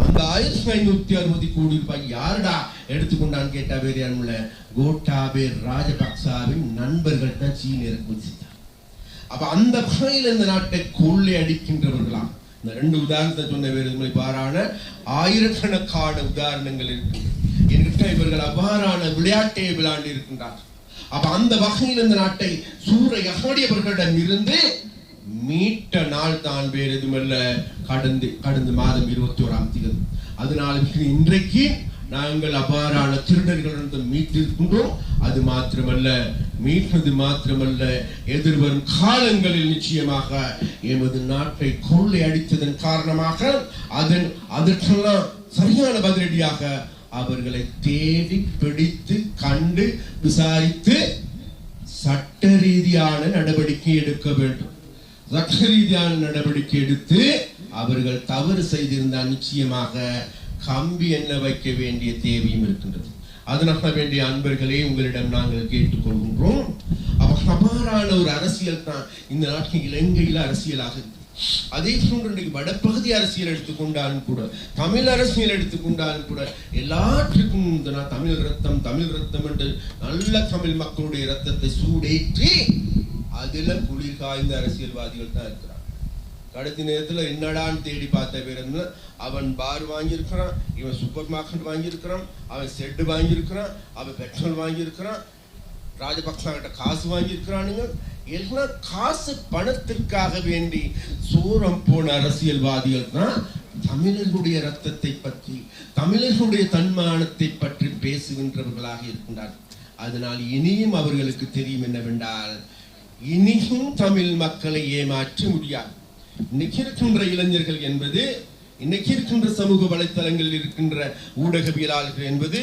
Speaker 4: அந்த 1560 கோடி ரூபாய் யாருடா எடுத்துக்கொண்டான்னு கேட்டா வேறு யாரும் இல்ல, கோட்டாபே ராஜபக்சாவின் நண்பர்கள் தான் சீனி இறக்குமதி செய்தார். அப்ப அந்த வகையில் இந்த நாட்டை கொள்ளை அடிக்கின்றவர்களா? இந்த 2 உதாரணத்தை சொன்ன வேறு பாரான ஆயிரக்கணக்கான உதாரணங்கள் இருக்கு. என்கிட்ட இவர்கள் அவ்வாறான விளையாட்டை விளையாண்டு இருக்கின்றார். அப்ப அந்த வகையில் இந்த நாட்டை சூறையாடியவர்களிடம் இருந்து மீட்ட நாள் தான் வேறு எதுமல்ல கடந்த மாதம் 21ஆம் தேதி. அதனால இன்றைக்கு நாங்கள் அவ்வாறான திருடர்கள் மீட்டிருக்கின்றோம். அது மாத்திரமல்ல, மீட்டது மாத்திரமல்ல, எதிர்வரும் காலங்களில் நிச்சயமாக எமது நாட்டை கொள்ளை அடித்ததன் காரணமாக அதற்கெல்லாம் சரியான பதிலடியாக அவர்களை தேடி பிடித்து கண்டு விசாரித்து சட்ட ரீதியான நடவடிக்கை எடுக்க வேண்டும். சட்ட ரீதியான நடவடிக்கை எடுத்து அவர்கள் தவறு செய்திருந்தால் நிச்சயமாக கம்பி எண்ண வைக்க வேண்டிய தேவையும் இருக்கின்றது. அதனால வேண்டிய அன்பர்களே உங்களிடம் நாங்கள் கேட்டுக்கொள்கின்றோம். அவ்வாறான ஒரு அரசியல் தான் இந்த நாட்டில் இலங்கையில் அரசியலாக இருக்கு. அதே போன்று இன்றைக்கு வடப்பகுதி அரசியல் எடுத்துக்கொண்டாலும் கூட, தமிழ் அரசியல் எடுத்துக்கொண்டாலும் கூட, எல்லாற்றுக்கும் தமிழ் ரத்தம் என்று நல்ல தமிழ் மக்களுடைய ரத்தத்தை சூடேற்றி அதுல குளிர் காய்ந்த அரசியல்வாதிகள் தான் இருக்கிறார். கடைசி நேரத்தில் என்னடான்னு தேடி பார்த்த பேர் அவன் பார் வாங்கியிருக்கிறான், இவன் சூப்பர் மார்க்கெட் வாங்கியிருக்கிறான், அவன் செட்டு வாங்கியிருக்கிறான், அவன் பெட்ரோல் வாங்கியிருக்கிறான், ராஜபக்சா கிட்ட காசு வாங்கியிருக்கிறானுங்க. எல்லாம் காசு பணத்திற்காக வேண்டி சூரம் போன அரசியல்வாதிகள் தான் தமிழர்களுடைய ரத்தத்தை பற்றி, தமிழர்களுடைய தன்மானத்தை பற்றி பேசுகின்றவர்களாக இருக்கின்றார்கள். அதனால் இனியும் அவர்களுக்கு தெரியும் என்னவென்றால், இனியும் தமிழ் மக்களை ஏமாற்ற முடியாது. இன்னைக்கு இருக்கின்ற இளைஞர்கள் என்பது, இன்னைக்கு இருக்கின்ற சமூக வலைத்தளங்களில் இருக்கின்ற ஊடகவியலாளர்கள் என்பது,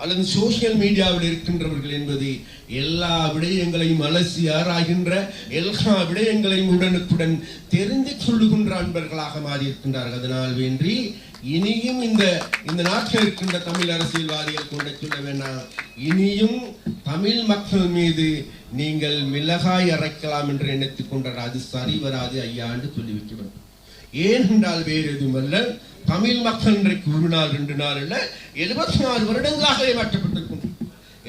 Speaker 4: அல்லது சோசியல் மீடியாவில் இருக்கின்றவர்கள் என்பது எல்லா விடயங்களையும் அலசி ஆராய்கின்ற, எல்லா விடயங்களையும் உடனுக்குடன் தெரிந்து கொள்ளுகின்ற அன்பர்களாக மாறி இருக்கின்றார்கள். அதனால் வேண்டி இனியும் இந்த நாட்டில் இருக்கின்ற தமிழ் அரசியல்வாதிகள் கொண்டு சொல்ல வேண்டாம், இனியும் தமிழ் மக்கள் மீது நீங்கள் மிளகாய் அரைக்கலாம் என்று நினைத்துக் கொண்டார். அது சரி வராது ஐயா என்று சொல்லி வைக்க வேண்டும். ஏனென்றால் வேறு எதுவுமல்ல, தமிழ் மக்கள் இன்றைக்கு ஒரு நாள் 2 நாள் இல்ல, 74 வருடங்களாக ஏமாற்றப்பட்டிருக்கின்றோம்.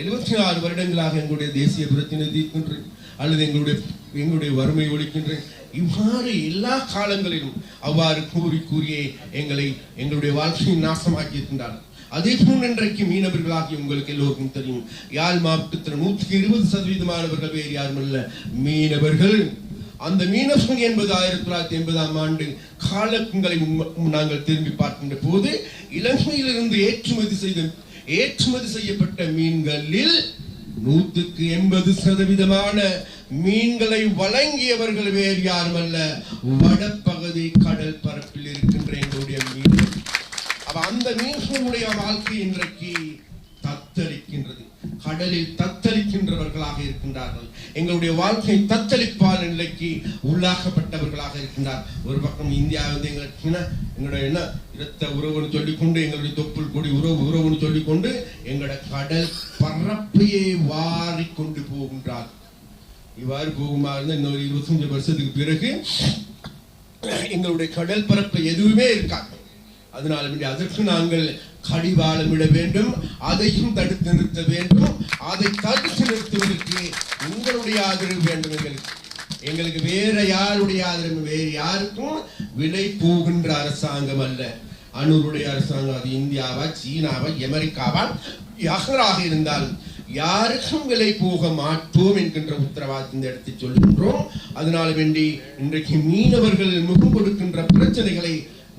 Speaker 4: 74 வருடங்களாக எங்களுடைய தேசிய பிரதிநிதி இருக்கின்றேன், அல்லது எங்களுடைய வறுமை ஒழிக்கின்றேன். இவ்வாறு எல்லா காலங்களிலும் அவ்வாறு கூறியே எங்களுடைய வாழ்க்கையை நாசமாக்கி இருக்கின்றார்கள். அதே போன்று இன்றைக்கு மீனவர்களாகி உங்களுக்கு எல்லோருக்கும் தெரியும், யாழ் மாவட்டத்தில் 120% வேறு யாரும் அல்ல, மீனவர்கள். அந்த மீனவர்கள் என்பது 1980ஆம் ஆண்டு காலங்களை நாங்கள் திரும்பி பார்க்கின்ற போது, இலங்கையிலிருந்து ஏற்றுமதி செய்யப்பட்ட மீன்களில் 180% மீன்களை வழங்கியவர்கள் வேறு யாரும் அல்ல, வடப்பகுதி கடல் பரப்பில் இருக்கின்ற எங்களுடைய மீன்கள். அந்த மீன்களுடைய வாழ்க்கை இன்றைக்கு தத்தளிக்கின்றது, கடலில் தத்தளிக்கின்றவர்களாக இருக்கின்றார்கள். எங்களுடைய வாழ்க்கை தத்தளிப்பால் நிலைக்கு உள்ளாக்கப்பட்டவர்களாக இருக்கின்றார். ஒரு பக்கம் இந்தியா வந்து எங்களுடைய இரத்த உறவுன்னு சொல்லிக்கொண்டு, எங்களுடைய தொப்புள் கொடி உறவுன்னு சொல்லிக்கொண்டு எங்களுடைய கடல் பரப்பையே வாரி கொண்டு போகின்றார். இவ்வாறு போகுமா இருந்தால் இன்னொரு 25 வருஷத்துக்கு பிறகு எங்களுடைய கடல் பரப்பு எதுவுமே இருக்காது. அதனால அதற்கு நாங்கள் கடிவாளமிட வேண்டும், அதையும் தடுத்து நிறுத்த வேண்டும். அதை தடுத்து நிறுத்துவதற்கு உங்களுடைய ஆதரவு வேண்டும். எங்களுக்கு வேற யாருடைய ஆதரவு, வேறு யாருக்கும் விலை போகின்ற அரசாங்கம் அல்ல. அனுருடைய அரசாங்கம், அது இந்தியாவா, சீனாவா, அமெரிக்காவா, யாராக இருந்தாலும் யாருக்கும் விலை போக மாட்டோம் என்கின்ற உத்தரவாதத்தை இந்த இடத்தில் சொல்கின்றோம். அதனால வேண்டி இன்றைக்கு மீனவர்கள் முகம் கொடுக்கின்ற பிரச்சனைகளை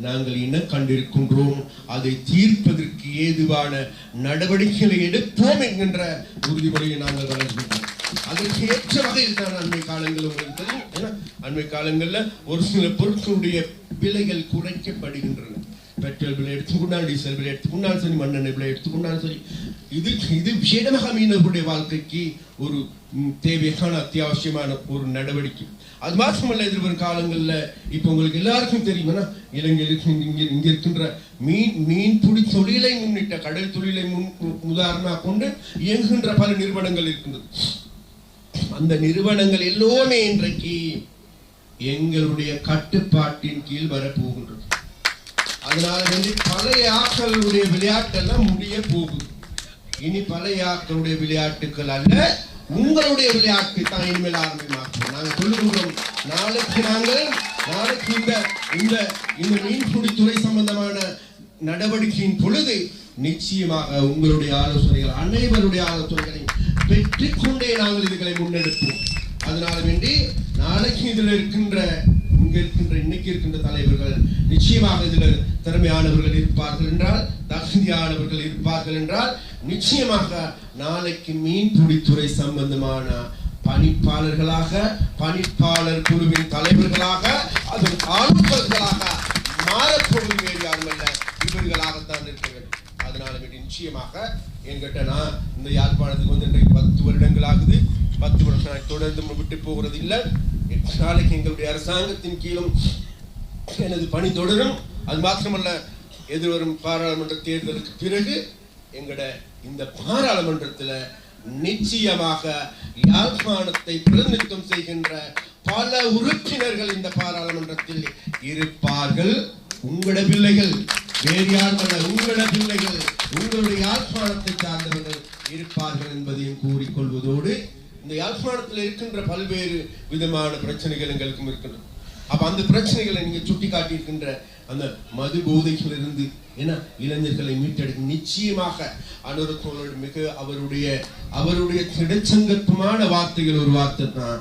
Speaker 4: நாங்கள் இன கண்டிருக்கின்றோம். அதை தீர்ப்பதற்கு ஏதுவான நடவடிக்கைகளை எடுப்போம் என்கின்ற உறுதிமொழியை நாங்கள் வழங்குகின்றோம். அதற்கு ஏற்ற வகையில் தான் அண்மை காலங்கள் உங்களுக்கு தெரியும், அண்மை காலங்களில் ஒரு சில பொருட்களுடைய விலைகள் குறைக்கப்படுகின்றன. பெட்ரோல் விலை எடுத்துக்கொண்டால், டீசல் விலை எடுத்துக்கொண்டாலும் சரி, மண்ணெண்ணெய் விலை எடுத்துக்கொண்டாலும் சரி, இது விசேடமாக மீனவர்களுடைய வாழ்க்கைக்கு ஒரு தேவையான அத்தியாவசியமான ஒரு நடவடிக்கை. அது மாத்திரமல்ல, எதிர்வரும் காலங்களில் இப்போ உங்களுக்கு எல்லாருக்கும் தெரியுமா, இலங்கையில் இங்க இருக்கின்ற மீன்பிடி தொழிலை முன்னிட்ட கடல் தொழிலை உதாரணமாக கொண்டு இயங்குகின்ற பல நிறுவனங்கள் இருக்கின்றது. அந்த நிறுவனங்கள் எல்லோருமே இன்றைக்கு எங்களுடைய கட்டுப்பாட்டின் கீழ் வரப்போகின்றது. அதனால வந்து பழைய ஆட்களுடைய விளையாட்டெல்லாம் முடிய போகுது. இனி பழைய ஆட்களுடைய விளையாட்டுகள் அல்ல, உங்களுடைய விளையாட்டு தான் இனிமேல் ஆரம்பமாக்கும். நாங்கள் சொல்லுகின்றோம், நாளைக்கு இந்த மீன்பிடித்துறை சம்பந்தமான நடவடிக்கையின் பொழுது நிச்சயமாக உங்களுடைய ஆலோசனைகள், அனைவருடைய ஆலோசனைகளை பெற்றுக்கொண்டே நாங்கள் இதுகளை முன்னெடுப்போம். அதனால வேண்டி நாளைக்கு இதில் இன்னைக்கு இருக்கின்ற தலைவர்கள் நிச்சயமாக இதில் திறமையானவர்கள் இருப்பார்கள் என்றால், தகுதியானவர்கள் இருப்பார்கள் என்றால், நிச்சயமாக நாளைக்கு மீன்பிடித்துறை சம்பந்தமான பணிப்பாளர்களாக, பணிப்பாளர் குழுவின் தலைவர்களாக, அதன் ஆலோசகர்களாக மாறப்போவது வேறு யாருமல்ல, இவர்களாகத்தான் இருக்க வேண்டும். அதனால நிச்சயமாக என்கிட்ட நான் இந்த யாழ்ப்பாணத்துக்கு வந்து இன்றைக்கு 10 வருடங்கள் ஆகுது. 10 வருஷம் தொடர்ந்து விட்டு போகிறது இல்லை. நாளைக்கு எங்களுடைய அரசாங்கத்தின் கீழும் எனது பணி தொடரும். அது மாத்திரமல்ல, எதிர்வரும் பாராளுமன்ற தேர்தலுக்கு பிறகு எங்கட இந்த பாராளுமன்றத்தில் நிச்சயமாக யாழ்ப்பாணத்தை பிரதிநிதித்துவம் செய்கின்ற பல உறுப்பினர்கள் இந்த பாராளுமன்றத்தில் இருப்பார்கள். உங்களோட பிள்ளைகள், வேறு யாருமல்ல, உங்களோட பிள்ளைகள், உங்களுடைய யாழ்ப்பாணத்தை சார்ந்தவர்கள் இருப்பார்கள் என்பதையும் கூறிக்கொள்வதோடு, இந்த யாழ்ப்பாணத்தில் இருக்கின்ற பல்வேறு விதமான பிரச்சனைகள் எங்களுக்கும் இருக்கின்றன. அப்ப அந்த பிரச்சனைகளை நீங்க சுட்டி காட்டியிருக்கின்ற அந்த மது போதைகள் இருந்து ஏன்னா இளைஞர்களை மீட்டெடுக்க நிச்சயமாக அனுரத்தோடு மிக அவருடைய திடச்சங்கத்துமான வார்த்தைகள் ஒரு வார்த்தை தான்.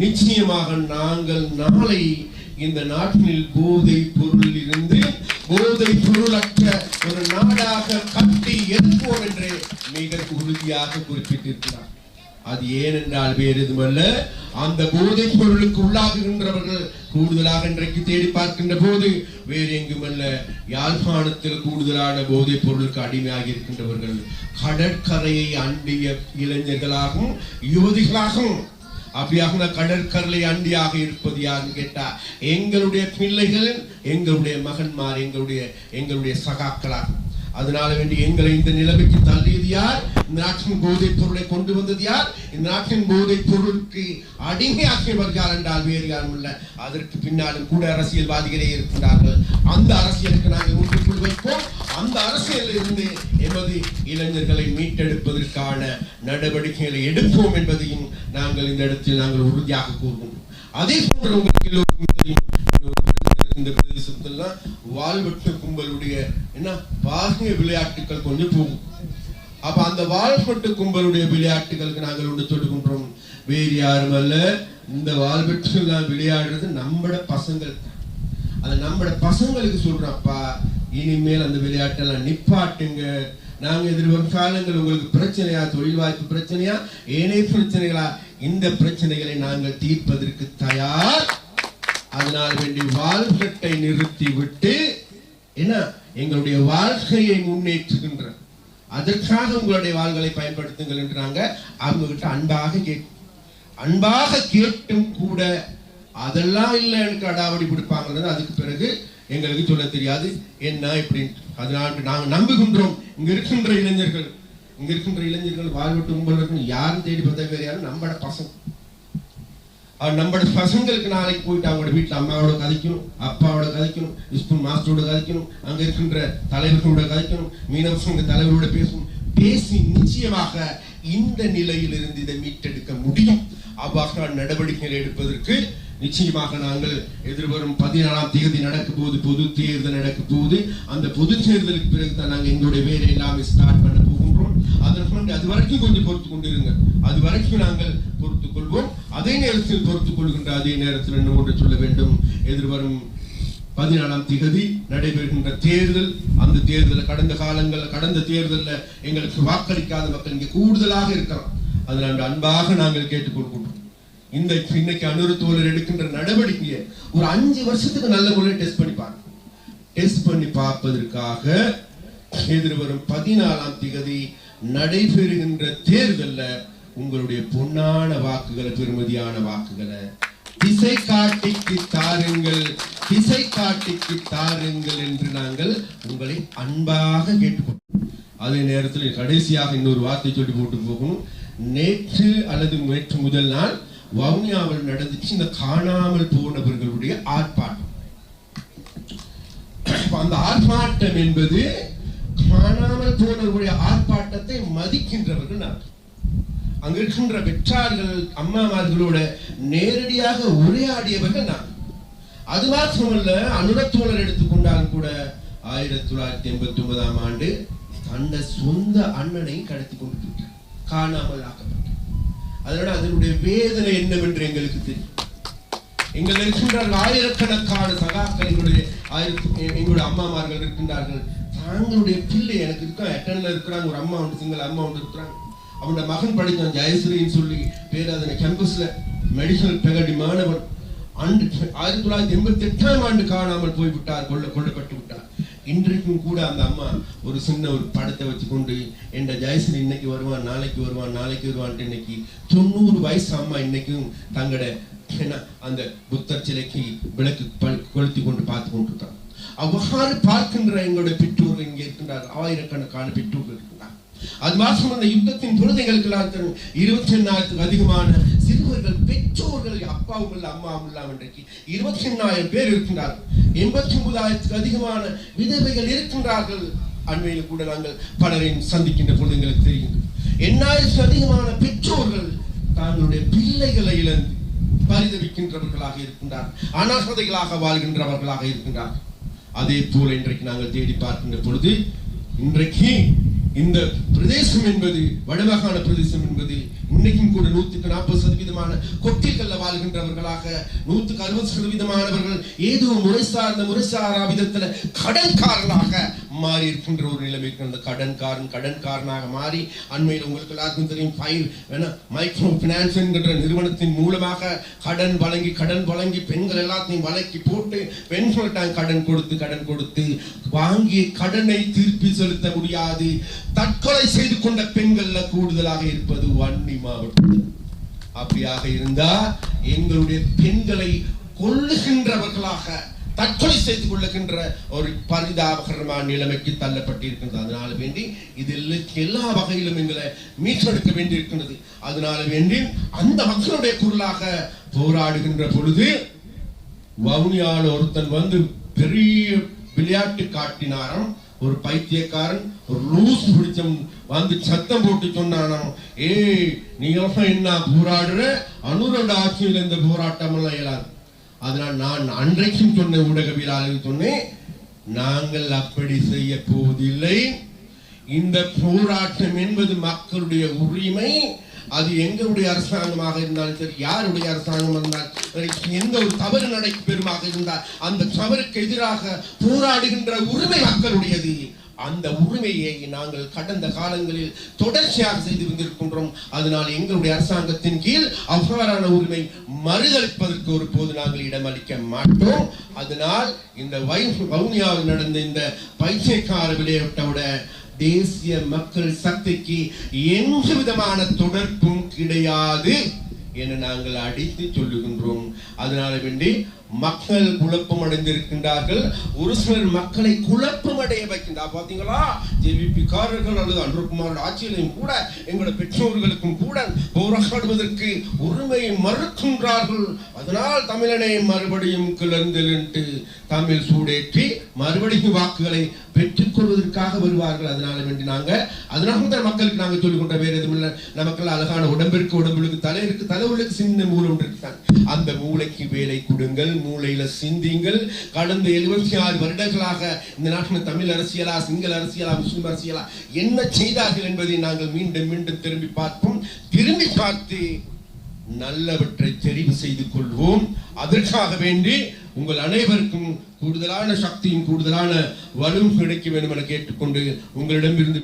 Speaker 4: நிச்சயமாக நாங்கள் நாளை இந்த நாட்டில் போதை பொருள் இருந்து போதை பொருளற்ற ஒரு நாடாக கட்டி எழுப்போம் என்று மிக உறுதியாக குறிப்பிட்டிருக்கிறார். அது ஏனென்றால் வேறு எதுவல்ல, அந்த போதை பொருளுக்கு உள்ளாகுகின்றவர்கள் கூடுதலாக இன்றைக்கு தேடி பார்க்கின்ற போது வேறு எங்குமல்ல, யாழ்ப்பாணத்தில் கூடுதலான போதை பொருளுக்கு அடிமையாக இருக்கின்றவர்கள் கடற்கரையை அண்டிய இளைஞர்களாகவும் யுவதிகளாகவும். அப்படியாக கடற்கரை அண்டியாக இருப்பது யாருன்னு கேட்டா எங்களுடைய பிள்ளைகள், எங்களுடைய மகன்மார், எங்களுடைய சகாக்களாகும். அதனால வேண்டி எங்களை இந்த நிலைமைக்கு தள்ளியது யார்? இந்த நாட்டின் போதைப் பொருளை கொண்டு வந்தது யார்? இந்த நாட்டின் போதைப் பொருளுக்கு அடிமையாக்கியவர் யார் என்றால் வேறு யாரும் இல்லை, அதற்கு பின்னாலும் கூட அரசியல்வாதிகளே இருக்கின்றார்கள். அந்த அரசியலுக்கு நாங்கள் முற்றுப்புள்ளி வைப்போம். அந்த அரசியலில் இருந்து எமது இளைஞர்களை மீட்டெடுப்பதற்கான நடவடிக்கைகளை எடுப்போம் என்பதையும் நாங்கள் இந்த இடத்தில் நாங்கள் உறுதியாக கூறுகின்றோம். அதே போன்று உங்களுக்கு எல்லோருக்கும் தெரியும், இந்த பிரதேசத்துல வாழ்வெட்டு கும்பலுடைய என்ன பாகிய விளையாட்டுகள் கொஞ்சம் போகும். அப்ப அந்த வாழ்வெட்டு கும்பலுடைய விளையாட்டுகளுக்கு நாங்கள் ஒன்று சொல்லுகின்றோம், வேறு யாரும் அல்ல, இந்த வாழ்வெட்டு விளையாடுறது நம்மட பசங்கள். அது நம்மட பசங்களுக்கு சொல்றப்பா, இனிமேல் அந்த விளையாட்டெல்லாம் நிப்பாட்டுங்க. நாங்க எதிர்வரும் காலங்கள் உங்களுக்கு பிரச்சனையா, தொழில் வாய்ப்பு பிரச்சனையா, ஏனைய பிரச்சனைகளா, இந்த பிரச்சனைகளை நாங்கள் தீர்ப்பதற்கு தயார். அதனால் வேண்டி வாழ்க்கை நிறுத்தி விட்டு என்ன எங்களுடைய வாழ்க்கையை முன்னேற்றுகின்ற அதற்காக உங்களுடைய வாழ்களை பயன்படுத்துங்கள் என்று நாங்க அவங்க கிட்ட அன்பாக கேட்டும் கூட அதெல்லாம் இல்லை எனக்கு அடாவடி பிடிப்பாங்கிறது அதுக்கு பிறகு எங்களுக்கு சொல்ல தெரியாது என்ன இப்படி. அதனால் நாங்கள் நம்புகின்றோம் இங்க இருக்கின்ற இளைஞர்கள் வாழ்விட்டு கும்பல் யாரும் தேடி பார்த்தா வேற யாரும் நம்மட பசங்க. நம்மளோட பசங்களுக்கு நாளைக்கு போயிட்டு அவங்களோட வீட்டில் அம்மாவோட கதைக்கணும், அப்பாவோட கதைக்கணும், ஸ்கூல் மாஸ்டரோட கதைக்கணும், அங்க இருக்கின்ற தலைவர்களோட கதைக்கணும், மீனவ சங்க தலைவரோட பேசி நிச்சயமாக இந்த நிலையிலிருந்து இதை மீட்டெடுக்க முடியும். அவ்வாறு நடவடிக்கைகள் எடுப்பதற்கு நிச்சயமாக நாங்கள் எதிர்வரும் 14ஆம் தேதி நடக்கும் போது பொது தேர்தல் நடக்கும் போது அந்த பொது தேர்தலுக்கு பிறகுதான் நாங்கள் எங்களுடைய வேலை எல்லாமே ஸ்டார்ட் பண்ண போகின்றோம். அதற்கு அது வரைக்கும் கொஞ்சம் பொறுத்து கொண்டிருங்க, அது வரைக்கும் நாங்கள் பொறுத்துக் கொள்வோம். அதே நேரத்தில் பொறுத்துக் கொள்கின்ற அதே நேரத்தில் என்ன ஒன்று சொல்ல வேண்டும், எதிர்வரும் 14ஆம் தேதி நடைபெறுகின்ற தேர்தல், அந்த தேர்தலில் கடந்த தேர்தலில் எங்களுக்கு வாக்களிக்காத மக்கள் இங்கே கூடுதலாக இருக்கிறோம். அதனால் அன்பாக நாங்கள் கேட்டுக்கொள்கின்றோம், இன்னைக்கு அனுரத்தோழர் எடுக்கின்ற நடவடிக்கையை ஒரு 5 வருஷத்துக்கு நல்ல முறையில் டெஸ்ட் பண்ணி பார்ப்பதற்காக எதிர்வரும் 14ஆம் தேதி நடைபெறுகின்ற தேர்தலில் உங்களுடைய பொன்னான வாக்குகளை, பெருமதியான வாக்குகளை திசை காட்டிக்கு தாருங்கள் என்று நாங்கள் உங்களை அன்பாக கேட்டுக்கொண்டோம். அதே நேரத்தில் கடைசியாக இன்னொரு வார்த்தை சொல்லி போட்டு போகணும். நேற்று அல்லது நேற்று முதல் நாள் வவுனியாவில் நடந்துச்சு இந்த காணாமல் போனவர்களுடைய ஆர்ப்பாட்டம். அந்த ஆர்ப்பாட்டம் என்பது காணாமல் போனவர்களுடைய ஆர்ப்பாட்டத்தை மதிக்கின்றவர்கள் நான் அங்க இருக்கின்ற பெற்றார்கள் அம்மாமார்களோட நேரடியாக உரையாடியவர்கள் நான். அது மாத்திரமல்ல, அனுரத்தோழர் எடுத்துக்கொண்டாலும் கூட 1989ஆம் ஆண்டு தன்ன சொந்த அண்ணனையும் கடத்தி கொண்டு காணாமல் ஆக்கப்பட்டார். அதனால அதனுடைய வேதனை என்னவென்று எங்களுக்கு தெரியும். எங்கள் இருக்கின்றார்கள் ஆயிரக்கணக்கான சகாக்கள், எங்களுடைய அம்மாமார்கள் இருக்கின்றார்கள். தாங்களுடைய பிள்ளை எனக்கு இருக்க எட்டன்ல இருக்கிறாங்க, ஒரு அம்மா உண்டு, சிங்கள அம்மா ஒன்று இருக்கிறாங்க. அவனோட மகன் படித்தான் ஜெயஸ்ரீன்னு சொல்லி பேராதனை கேம்பஸ்ல மெடிக்கல் பெகடி மாணவன் 1988ஆம் ஆண்டு காணாமல் போய்விட்டார், கொல்லப்பட்டு விட்டார். இன்றைக்கும் கூட அந்த அம்மா ஒரு சின்ன ஒரு படத்தை வச்சுக்கொண்டு என்ற ஜெயஸ்ரீ இன்னைக்கு வருவான், நாளைக்கு வருவான் இன்னைக்கு 90 வயசு அம்மா இன்னைக்கும் தங்கட அந்த புத்தர் சிலைக்கு விளக்கு கொளுத்தி கொண்டு பார்த்து கொண்டிருக்காங்க. அவ்வாறு பார்க்கின்ற எங்களுடைய பெற்றோர்கள் இங்கே இருக்கின்றார்கள், ஆயிரக்கணக்கான பெற்றோர்கள் இருக்கின்றார். அது மாத்திரம் அந்த யுத்தத்தின் பொழுது எங்களுக்கு 28,000 அதிகமான சிறுவர்கள் பெற்றோர்கள் அப்பாவும் இல்ல அம்மாவும் இல்லாம இன்றைக்கு 28,000 பேர் இருக்கின்றார்கள். 89,000 அதிகமான விதவைகள் இருக்கின்றார்கள். அண்மையில் கூட நாங்கள் பலரையும் சந்திக்கின்ற பொழுது எங்களுக்கு தெரியும் 8,000 அதிகமான பெற்றோர்கள் தங்களுடைய பிள்ளைகளை இழந்து பரிதவிக்கின்றவர்களாக இருக்கின்றார், அனாதைகளாக வாழ்கின்றவர்களாக இருக்கின்றார். அதே போல இன்றைக்கு நாங்கள் தேடி பார்க்கின்ற பொழுது இன்றைக்கு இந்த பிரதேசம் என்பது வடமாகாண பிரதேசம் என்பது இன்னைக்கும் கூட 140% கொட்டில்கள்ல வாழ்கின்றவர்களாக 160% ஏதோ முறைசாரா விதத்துல கடன்காரனாக மாறி இருக்கின்ற ஒரு நிலைமை. அந்த கடன்காரனாக மாறி அண்மையில் உங்களுக்கு எல்லாருக்கும் தெரியும் மைக்ரோ பினான்ஸ் என்கின்ற நிறுவனத்தின் மூலமாக கடன் வழங்கி பெண்கள் எல்லாத்தையும் வழக்கி போட்டு பெண்கள் கடன் கொடுத்து வாங்கிய கடனை திருப்பி செலுத்த முடியாது தற்கொலை செய்து கொண்ட பெண்கள்ல கூடுதலாக இருப்பது வன்னி மாவட்டம். அப்படியாக இருந்தா எங்களுடைய பெண்களை கொல்லுகின்றவர்களாக தற்கொலை செய்து கொள்ளுகின்ற ஒரு பரிதாபகரமான நிலைமைக்கு தள்ளப்பட்டிருக்கின்றது. அதனால வேண்டி இதில் எல்லா வகையிலும் எங்களை மீட்டெடுக்க வேண்டியிருக்கின்றது. அதனால வேண்டி அந்த மக்களுடைய குரலாக போராடுகின்ற பொழுது வவுனியால ஒருத்தன் வந்து பெரிய விளையாட்டு காட்டினாராம். ஒரு பைத்தியக்காரன் ஒரு லூஸ் பிடிச்சம் வந்து சத்தம் போட்டு சொன்னானாம், நீ என்ன போராடுற, அனுரோட ஆட்சியில் இந்த போராட்டம் எல்லாம் இயலாது. அதனால் நான் அன்றைக்கும் சொன்ன ஊடகவியலாளர்கள் சொன்னேன், நாங்கள் அப்படி செய்ய போவதில்லை. இந்த போராட்டம் என்பது மக்களுடைய உரிமை. அது எங்களுடைய அரசாங்கமாக இருந்தாலும் சரி, யாருடைய அரசாங்கம் இருந்தால் எந்த ஒரு தவறு நடைபெறுமாக இருந்தால் அந்த தவறுக்கு எதிராக போராடுகின்ற உரிமை மக்களுடையது. அந்த உரிமையை நாங்கள் கடந்த காலங்களில் தொடர்ச்சியாக செய்து வந்திருக்கின்றோம். அதனால் எங்களுடைய அரசாங்கத்தின் கீழ் அவ்வாறான உரிமை மறுதளிப்பதற்கு ஒரு போது நாங்கள் இடமளிக்க மாட்டோம். அதனால் இந்த வவுனியாவில் நடந்த இந்த பைத்தியக்கார விளையாட்டோட தேசிய மக்கள் சக்திக்கு எந்த விதமான தொடர்பும் கிடையாது என நாங்கள் அடித்து சொல்லுகின்றோம். அதனால வேண்டி மக்கள் குழப்பம் அடைந்திருக்கின்றார்கள். ஒரு சிலர் மக்களை குழப்பம் அடைய வைக்கின்றார். பாத்தீங்களா, ஜேவிபி காரர்கள் அல்லது அன்றுகுமார் ஆட்சியிலையும் கூட எங்களோட பெற்றோர்களுக்கும் கூட போராடுவதற்கு உரிமையை மறுக்கின்றார்கள். அதனால் தமிழனை மறுபடியும் கிளர்ந்தெழுந்து தமிழ் சூடேற்றி மறுபடியும் வாக்குகளை பெற்றுக் கொள்வதற்காக வருவார்கள். அதனால வேண்டி அதனால மக்களுக்கு நாங்கள் சொல்லிக் கொண்ட வேறு எதுவும் இல்லை. நமக்கு அழகான உடம்புக்கு தலை இருக்கு, தலை உள்ளுக்கு சின்ன மூளை ஒன்று இருக்குதான். அந்த மூளைக்கு வேலை கொடுங்கள், மூளையில சிந்திங்கள். கடந்த 76 வருடங்களாக இந்த நாட்டில் தமிழ் அரசியலா, சிங்கள அரசியலா, முஸ்லிம் அரசியலா என்ன செய்தார்கள் என்பதை நாங்கள் மீண்டும் மீண்டும் திரும்பி பார்த்து நல்லவற்றை தெரிவு செய்து கொள்வோம். அதற்காக வேண்டி உங்கள் அனைவருக்கும் கூடுதலான சக்தியும் கூடுதலான வலுவும் கிடைக்க வேண்டும் என கேட்டுக்கொண்டு உங்களிடமிருந்து